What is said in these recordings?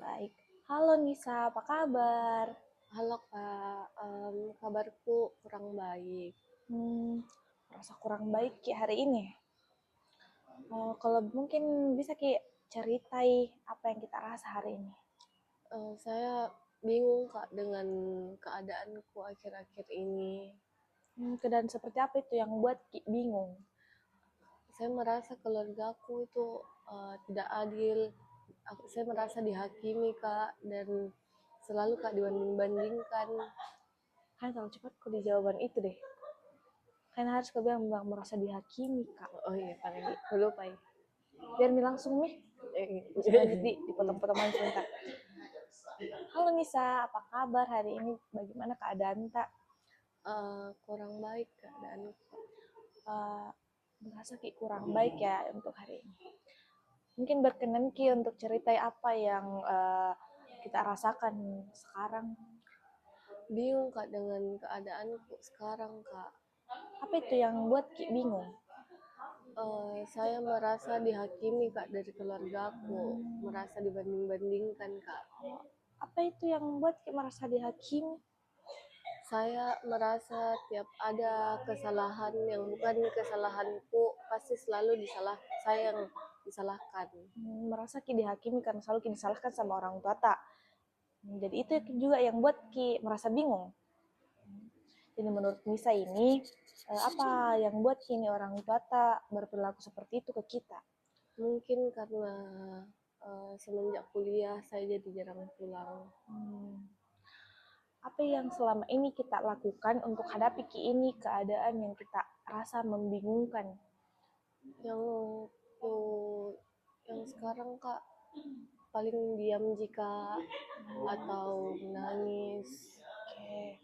Baik. Halo Nisa, apa kabar? Halo Kak, kabarku kurang baik. Hmm, Merasa kurang baik Ki hari ini. Kalau mungkin bisa Ki ceritai apa yang kita rasa hari ini. Saya bingung Kak dengan keadaanku akhir-akhir ini. Keadaan seperti apa itu yang buat Ki bingung? Saya merasa keluargaku itu tidak adil. Saya merasa dihakimi Kak dan selalu Kak dibanding-bandingkan. Kan terlalu cepat kok di jawaban itu deh. Kan harus kau bilang merasa dihakimi Kak. Oh iya, paling lupa ya. Biar mi langsung nih. Bisa lanjut dipotong-potong sebentar. Halo Nisa, apa kabar hari ini? Bagaimana keadaan tak? Kurang baik keadaanku. Uh, Merasa Ki kurang baik ya untuk hari ini. Mungkin berkenan Ki untuk ceritai apa yang kita rasakan sekarang. Bingung Kak dengan keadaanku sekarang Kak. Apa itu yang buat Ki bingung? Saya merasa dihakimi Kak dari keluargaku, merasa dibanding-bandingkan Kak. Apa itu yang buat Ki merasa dihakimi? Saya merasa tiap ada kesalahan yang bukan kesalahanku, pasti selalu saya yang disalahkan. Merasa Ki dihakimi karena selalu Ki disalahkan sama orang tua tak. Jadi itu juga yang buat Ki merasa bingung. Jadi menurut Nisa ini, apa yang buat kini orang tua tak berperilaku seperti itu ke kita? Mungkin karena semenjak kuliah saya jadi jarang pulang. Apa yang selama ini kita lakukan untuk hadapi Ki ini keadaan yang kita rasa membingungkan? Yang yang sekarang Kak paling diam jika atau menangis. Oke.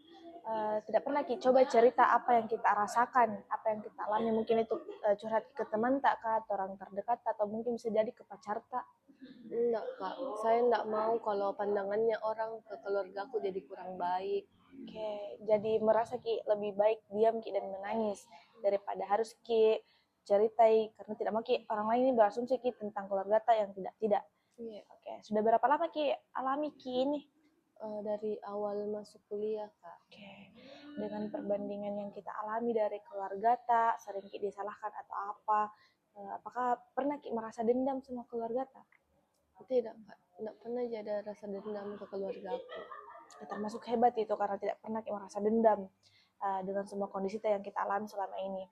Tidak pernah Ki coba cerita apa yang kita rasakan, apa yang kita alami, mungkin itu curhat ke teman tak kah, atau orang terdekat, atau mungkin bisa jadi ke pacar tak? Enggak Kak, saya enggak mau kalau pandangannya orang ke keluargaku jadi kurang baik. Oke, jadi merasa Ki lebih baik diam Ki dan menangis daripada harus Ki ceritai, karena tidak mau Ki orang lain ini berasumsi Ki tentang keluarga tak yang tidak. Iya. Oke, sudah berapa lama Ki alami Ki ini? Dari awal masuk kuliah Kak. Oke, dengan perbandingan yang kita alami dari keluarga tak, sering Ki disalahkan atau apa, apakah pernah Ki merasa dendam sama keluarga tak? Tidak Kak, enggak pernah ada rasa dendam ke keluargaku. Ya, termasuk hebat itu karena tidak pernah Ki merasa dendam dengan semua kondisi yang kita alami selama ini.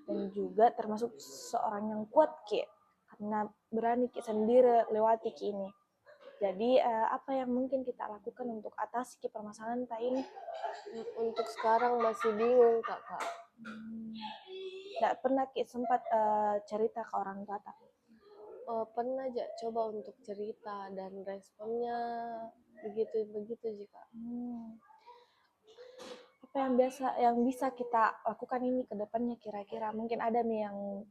Dan juga termasuk seorang yang kuat Ki, karena berani Ki sendiri lewati Ki ini. Jadi apa yang mungkin kita lakukan untuk atasi Ki permasalahan tak ini? Untuk sekarang masih bingung Kak. Tidak pernah Ki sempat cerita ke orang tua tak? Pernah aja coba untuk cerita dan responnya begitu jika. Apa yang bisa kita lakukan ini ke depannya kira-kira? Mungkin ada nih yang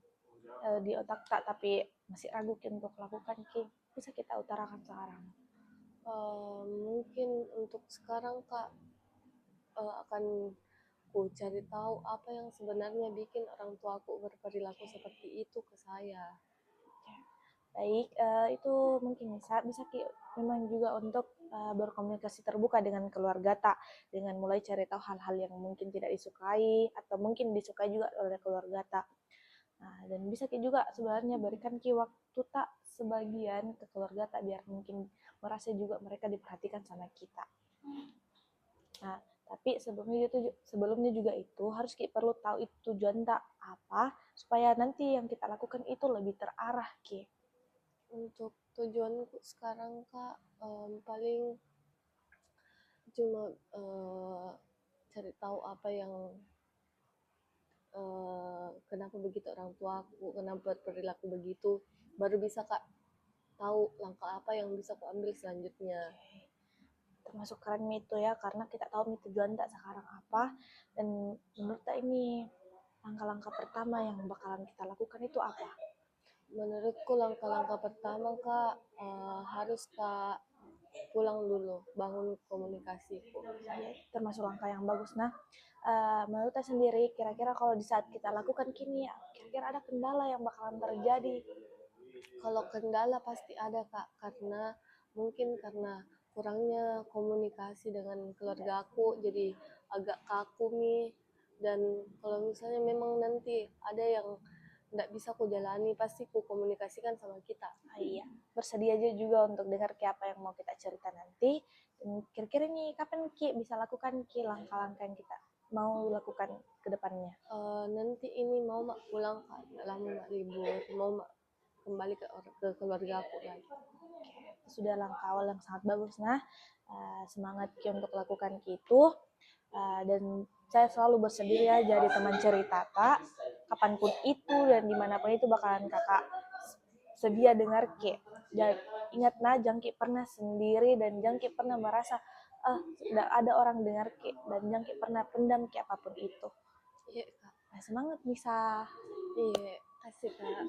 di otak tak tapi masih ragu Ki untuk lakukan Ki. Bisa kita utarakan sekarang. Mungkin untuk sekarang Kak akan ku cari tahu apa yang sebenarnya bikin orang tuaku berperilaku seperti itu ke saya. Baik, itu mungkin bisa Ki memang juga untuk berkomunikasi terbuka dengan keluarga tak, dengan mulai cari tahu hal-hal yang mungkin tidak disukai atau mungkin disukai juga oleh keluarga tak. Nah, dan bisa Ki juga sebenarnya berikan Ki waktu tak sebagian ke keluarga tak biar mungkin merasa juga mereka diperhatikan sama kita. Nah, tapi sebelumnya juga itu harus Ki perlu tahu itu tujuan tak apa supaya nanti yang kita lakukan itu lebih terarah Ki. Untuk tujuanku sekarang Kak paling cuma cari tahu apa yang kenapa begitu orang tuaku, kenapa perilaku begitu, baru bisa Kak tahu langkah apa yang bisa aku ambil selanjutnya. Termasuk keren itu ya, karena kita tahu nih tujuan tak sekarang apa, dan menurut tak ini langkah-langkah pertama yang bakalan kita lakukan itu apa? Menurutku langkah-langkah pertama Kak harus Kak pulang dulu, bangun komunikasiku. Termasuk langkah yang bagus. Nah, menurut saya sendiri, kira-kira kalau di saat kita lakukan kini, ya, kira-kira ada kendala yang bakalan terjadi? Kalau kendala pasti ada Kak, karena mungkin karena kurangnya komunikasi dengan keluarga aku jadi agak kaku nih. Dan kalau misalnya memang nanti ada yang nggak bisa aku jalani, pasti ku komunikasikan sama kita. Iya, bersedia aja juga untuk dengar kayak apa yang mau kita cerita nanti. Dan kira-kira nih kapan Ki bisa lakukan Ki langkah-langkah yang kita mau lakukan ke depannya? Nanti ini mau mak pulang Kak, nggak lama mak libur, mau mak kembali ke keluarga aku lagi. Sudah langkah awal yang sangat bagus. Nah, semangat Ki untuk lakukan Ki itu. Dan saya selalu bersedia jadi teman cerita Kak, kapanpun itu dan dimanapun itu bakalan Kakak sedia dengar Ki. Dan ingat nah, Jangki pernah sendiri dan Jangki pernah merasa ada orang dengar Ki dan Jangki pernah pendam Ki apapun itu. Iya Kak. Nah, semangat Nisa. Iya, kasih Kak.